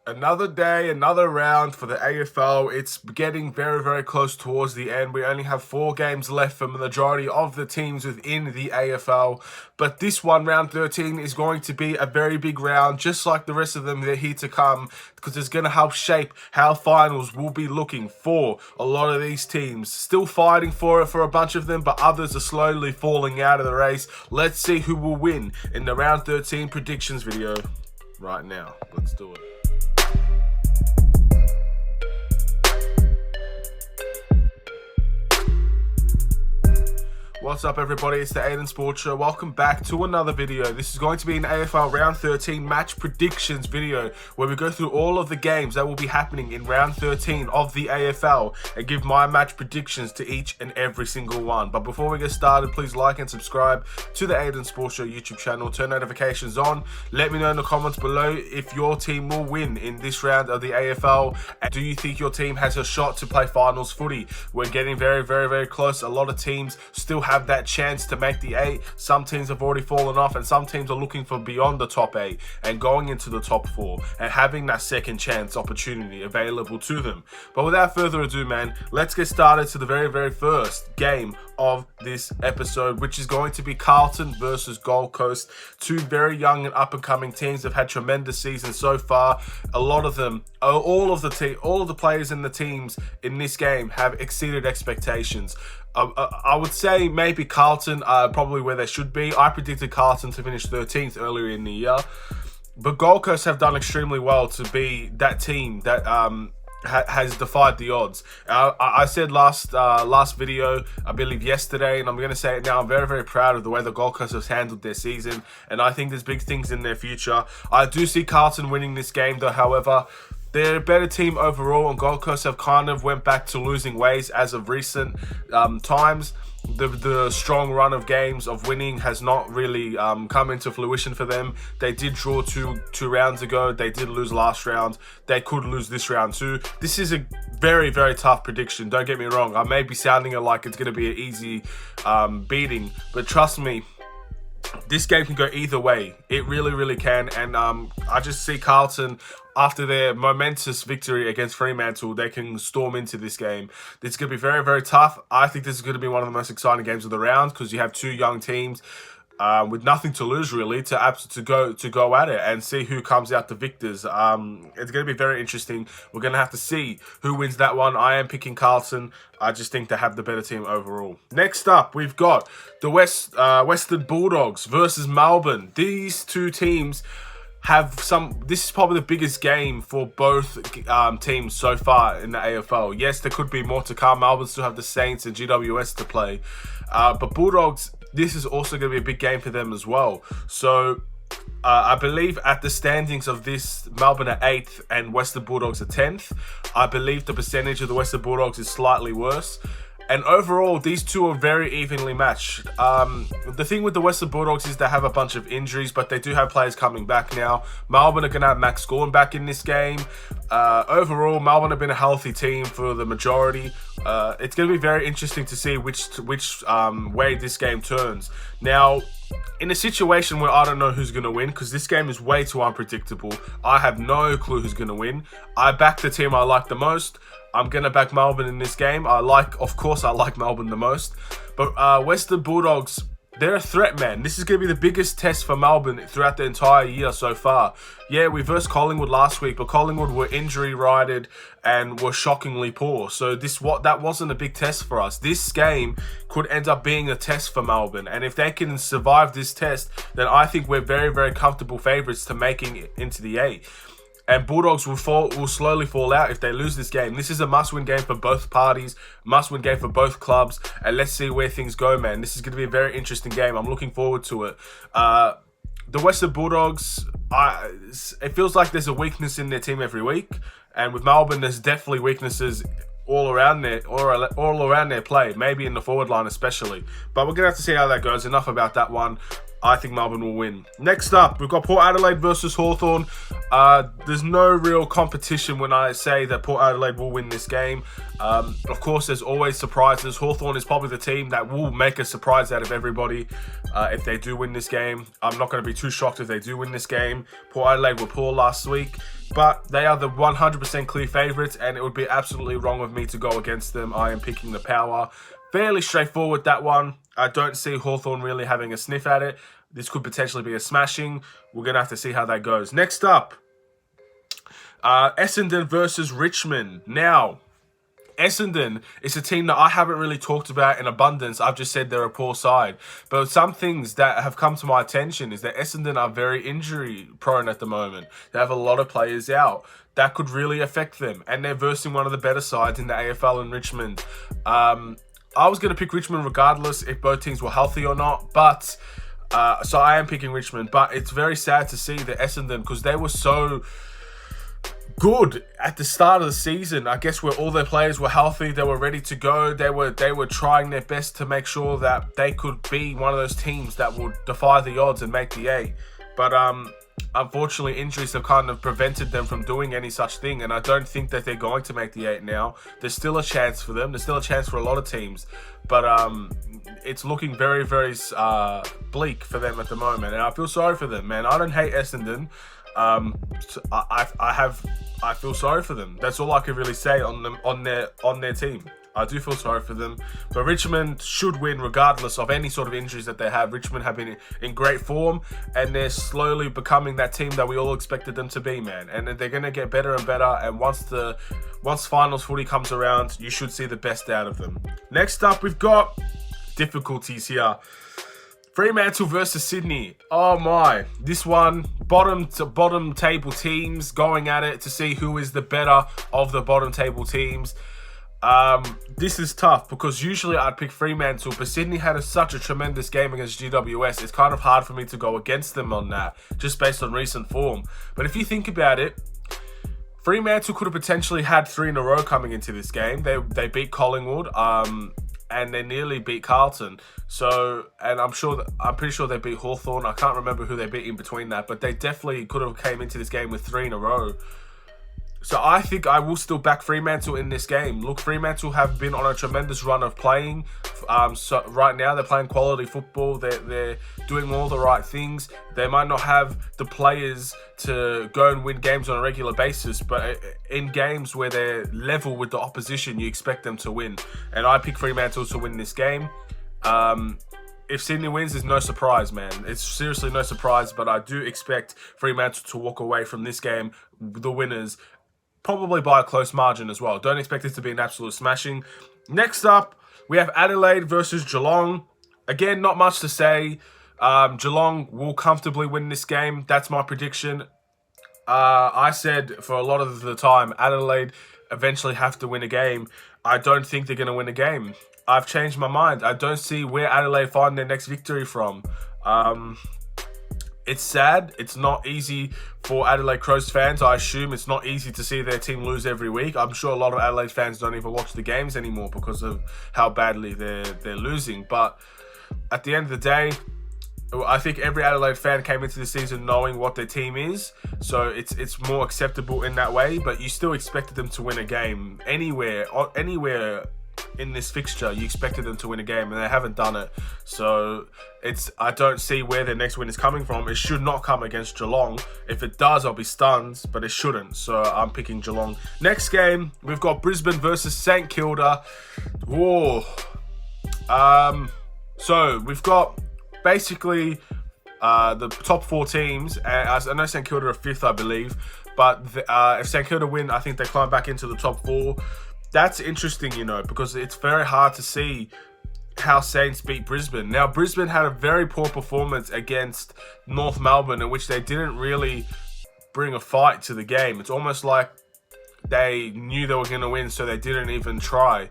Another day, another round for the AFL. It's getting very, very close towards the end. We only have 4 games left for the majority of the teams within the AFL. But this one, round 13, is going to be a very big round, just like the rest of them. They're here to come because it's going to help shape how finals will be looking for a lot of these teams. Still fighting for it for a bunch of them, but others are slowly falling out of the race. Let's see who will win in the round 13 predictions video right now. Let's do it. What's up, everybody? It's the Aidan Sports Show. Welcome back to another video. This is going to be an AFL Round 13 match predictions video where we go through all of the games that will be happening in Round 13 of the AFL and give my match predictions to each and every single one. But before we get started, please like and subscribe to the Aidan Sports Show YouTube channel. Turn notifications on. Let me know in the comments below if your team will win in this round of the AFL. And do you think your team has a shot to play finals footy? We're getting very, very, very close. A lot of teams still have that chance to make the 8. Some teams have already fallen off, and some teams are looking for beyond the top 8 and going into the top 4 and having that second chance opportunity available to them. But without further ado, man, let's get started to the very, very first game of this episode, which is going to be Carlton versus Gold Coast. Two very young and up-and-coming teams have had tremendous seasons so far. A lot of them, all of the players in the teams in this game have exceeded expectations. I would say maybe Carlton are probably where they should be. I predicted Carlton to finish 13th earlier in the year, but Gold Coast have done extremely well to be that team that has defied the odds. I said last video, I believe yesterday, and I'm going to say it now, I'm very, very proud of the way the Gold Coast has handled their season, and I think there's big things in their future. I do see Carlton winning this game though, however. They're a better team overall, and Gold Coast have kind of went back to losing ways as of recent times. The strong run of games of winning has not really come into fruition for them. They did draw two rounds ago. They did lose last round. They could lose this round too. This is a very, very tough prediction. Don't get me wrong. I may be sounding it like it's going to be an easy beating, but trust me, this game can go either way. It really, really can. And I just see Carlton, after their momentous victory against Fremantle, they can storm into this game. It's going to be very, very tough. I think this is going to be one of the most exciting games of the round because you have two young teams with nothing to lose, really, to go at it and see who comes out the victors. It's going to be very interesting. We're going to have to see who wins that one. I am picking Carlton. I just think they have the better team overall. Next up, we've got the Western Bulldogs versus Melbourne. These two teams have this is probably the biggest game for both teams so far in the AFL. Yes, there could be more to come. Melbourne still have the Saints and GWS to play. But Bulldogs, this is also going to be a big game for them as well. So I believe at the standings of this, Melbourne are 8th and Western Bulldogs are 10th. I believe the percentage of the Western Bulldogs is slightly worse. And overall, these two are very evenly matched. The thing with the Western Bulldogs is they have a bunch of injuries, but they do have players coming back now. Melbourne are going to have Max Gawn back in this game. Overall, Melbourne have been a healthy team for the majority. It's going to be very interesting to see which way this game turns. Now, in a situation where I don't know who's going to win, because this game is way too unpredictable, I have no clue who's going to win. I back the team I like the most. I'm going to back Melbourne in this game. Of course, I like Melbourne the most. But Western Bulldogs, they're a threat, man. This is going to be the biggest test for Melbourne throughout the entire year so far. Yeah, we versed Collingwood last week, but Collingwood were injury-riddled and were shockingly poor. So that wasn't a big test for us. This game could end up being a test for Melbourne. And if they can survive this test, then I think we're very, very comfortable favourites to making it into the 8. And Bulldogs will slowly fall out if they lose this game. This is a must-win game for both parties, must-win game for both clubs, and let's see where things go, man. This is going to be a very interesting game. I'm looking forward to it. The Western Bulldogs, it feels like there's a weakness in their team every week, and with Melbourne, there's definitely weaknesses all around their play, maybe in the forward line especially. But we're going to have to see how that goes. Enough about that one. I think Melbourne will win. Next up, we've got Port Adelaide versus Hawthorn. There's no real competition when I say that Port Adelaide will win this game. Of course, there's always surprises. Hawthorn is probably the team that will make a surprise out of everybody if they do win this game. I'm not going to be too shocked if they do win this game. Port Adelaide were poor last week, but they are the 100% clear favourites, and it would be absolutely wrong of me to go against them. I am picking the Power. Fairly straightforward, that one. I don't see Hawthorn really having a sniff at it. This could potentially be a smashing. We're going to have to see how that goes. Next up, Essendon versus Richmond. Now, Essendon is a team that I haven't really talked about in abundance. I've just said they're a poor side. But some things that have come to my attention is that Essendon are very injury prone at the moment. They have a lot of players out. That could really affect them. And they're versing one of the better sides in the AFL in Richmond. I was going to pick Richmond regardless if both teams were healthy or not, but so I am picking Richmond. But it's very sad to see that Essendon, because they were so good at the start of the season, I guess, where all their players were healthy, they were ready to go, they were trying their best to make sure that they could be one of those teams that would defy the odds and make the 8. But unfortunately, injuries have kind of prevented them from doing any such thing, and I don't think that they're going to make the 8 now. There's still a chance for them. There's still a chance for a lot of teams, but it's looking very, very bleak for them at the moment, and I feel sorry for them, man. I don't hate Essendon. I feel sorry for them. That's all I can really say on their team. I do feel sorry for them. But Richmond should win regardless of any sort of injuries that they have. Richmond have been in great form, and they're slowly becoming that team that we all expected them to be, man. And they're going to get better and better. And once finals footy comes around, you should see the best out of them. Next up, we've got difficulties here. Fremantle versus Sydney. Oh my. This one, bottom table teams going at it to see who is the better of the bottom table teams. This is tough because usually I'd pick Fremantle, but Sydney had such a tremendous game against GWS. It's kind of hard for me to go against them on that, just based on recent form. But if you think about it, Fremantle could have potentially had 3 in a row coming into this game. They beat Collingwood, and they nearly beat Carlton. So, and I'm pretty sure they beat Hawthorn. I can't remember who they beat in between that, but they definitely could have came into this game with 3 in a row. So I think I will still back Fremantle in this game. Look, Fremantle have been on a tremendous run of playing. So right now they're playing quality football. They're doing all the right things. They might not have the players to go and win games on a regular basis, but in games where they're level with the opposition, you expect them to win. And I pick Fremantle to win this game. If Sydney wins, there's no surprise, man. It's seriously no surprise, but I do expect Fremantle to walk away from this game the winners, probably by a close margin as well. Don't expect it to be an absolute smashing. Next up, we have Adelaide versus Geelong. Again, not much to say. Geelong will comfortably win this game. That's my prediction. I said for a lot of the time, Adelaide eventually have to win a game. I don't think they're going to win a game. I've changed my mind. I don't see where Adelaide find their next victory from. It's sad. It's not easy for Adelaide Crows fans. I assume it's not easy to see their team lose every week. I'm sure a lot of Adelaide fans don't even watch the games anymore because of how badly they're losing. But at the end of the day, I think every Adelaide fan came into the season knowing what their team is. So it's more acceptable in that way. But you still expected them to win a game anywhere in this fixture. You expected them to win a game, and they haven't done it. So I don't see where their next win is coming from. It should not come against Geelong. If it does, I'll be stunned, but it shouldn't. So I'm picking Geelong. Next game, we've got Brisbane versus St Kilda. Whoa. So we've got basically the top 4 teams. I know St Kilda are 5th, I believe, but if St Kilda win, I think they climb back into the top 4. That's interesting, because it's very hard to see how Saints beat Brisbane. Now, Brisbane had a very poor performance against North Melbourne, in which they didn't really bring a fight to the game. It's almost like they knew they were going to win, so they didn't even try.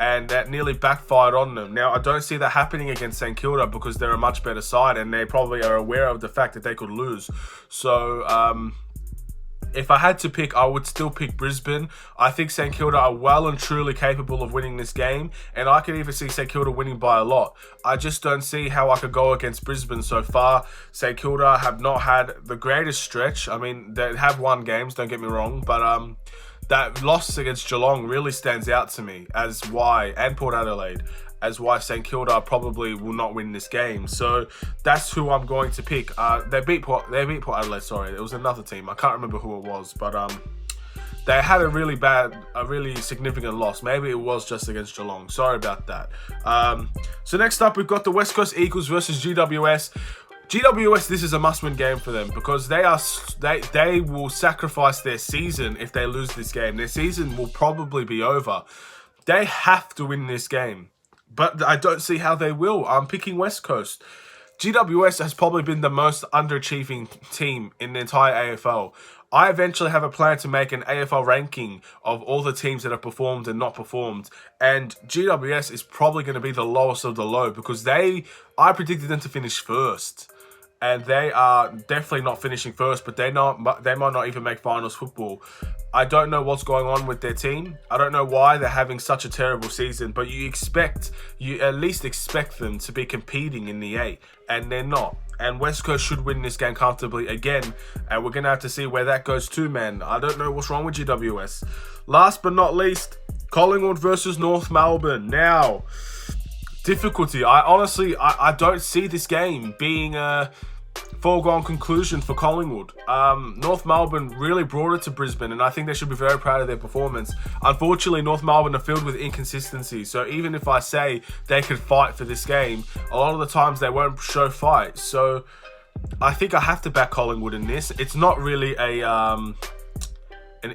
And that nearly backfired on them. Now, I don't see that happening against St Kilda because they're a much better side, and they probably are aware of the fact that they could lose. So, If I had to pick, I would still pick Brisbane. I think St Kilda are well and truly capable of winning this game, and I could even see St Kilda winning by a lot. I just don't see how I could go against Brisbane so far. St Kilda have not had the greatest stretch. I mean, they have won games, don't get me wrong, but that loss against Geelong really stands out to me as why, and Port Adelaide, as why St Kilda probably will not win this game. So that's who I'm going to pick. They beat Port Adelaide, sorry. It was another team. I can't remember who it was, but they had a really significant loss. Maybe it was just against Geelong. Sorry about that. So next up, we've got the West Coast Eagles versus GWS. GWS, this is a must-win game for them because they will sacrifice their season if they lose this game. Their season will probably be over. They have to win this game, but I don't see how they will. I'm picking West Coast. GWS has probably been the most underachieving team in the entire AFL. I eventually have a plan to make an AFL ranking of all the teams that have performed and not performed. And GWS is probably going to be the lowest of the low because I predicted them to finish first. And they are definitely not finishing first, but they might not even make finals football. I don't know what's going on with their team. I don't know why they're having such a terrible season, but you at least expect them to be competing in the 8, and they're not. And West Coast should win this game comfortably again, and we're going to have to see where that goes to, man. I don't know what's wrong with GWS. Last but not least, Collingwood versus North Melbourne. Now, difficulty. I don't see this game being a foregone conclusion for Collingwood. North Melbourne really brought it to Brisbane, and I think they should be very proud of their performance. Unfortunately, North Melbourne are filled with inconsistency, so even if I say they could fight for this game, a lot of the times they won't show fight. So I think I have to back Collingwood in this. It's not really an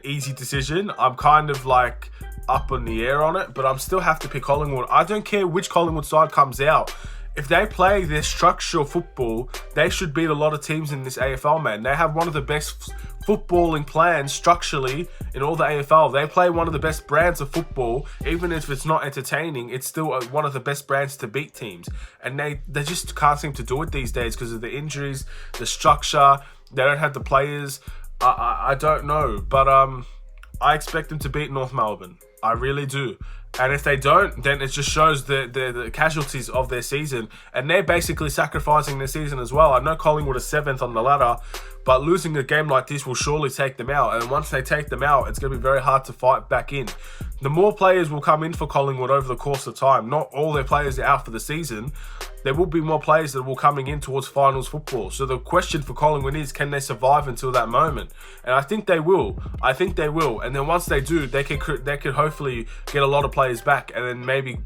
easy decision. I'm kind of like up in the air on it, but I still have to pick Collingwood. I don't care which Collingwood side comes out. If they play their structural football, they should beat a lot of teams in this AFL, man. They have one of the best footballing plans structurally in all the AFL. They play one of the best brands of football. Even if it's not entertaining, it's still one of the best brands to beat teams. And they just can't seem to do it these days because of the injuries, the structure. They don't have the players. I don't know, but I expect them to beat North Melbourne. I really do. And if they don't, then it just shows the casualties of their season. And they're basically sacrificing their season as well. I know Collingwood is 7th on the ladder, but losing a game like this will surely take them out. And once they take them out, it's going to be very hard to fight back in. The more players will come in for Collingwood over the course of time. Not all their players are out for the season. There will be more players that will coming in towards finals football. So the question for Collingwood is, can they survive until that moment? And I think they will. And then once they do, they could hopefully get a lot of players back and then maybe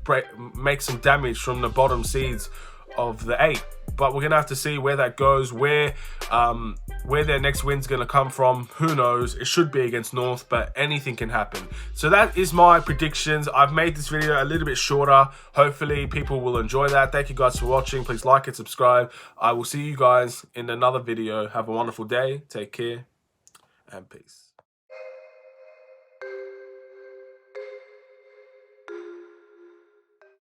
make some damage from the bottom seeds of the 8. But we're going to have to see where that goes, where their next win's going to come from. Who knows? It should be against North, but anything can happen. So that is my predictions. I've made this video a little bit shorter. Hopefully people will enjoy that. Thank you guys for watching. Please like and subscribe. I will see you guys in another video. Have a wonderful day. Take care and peace.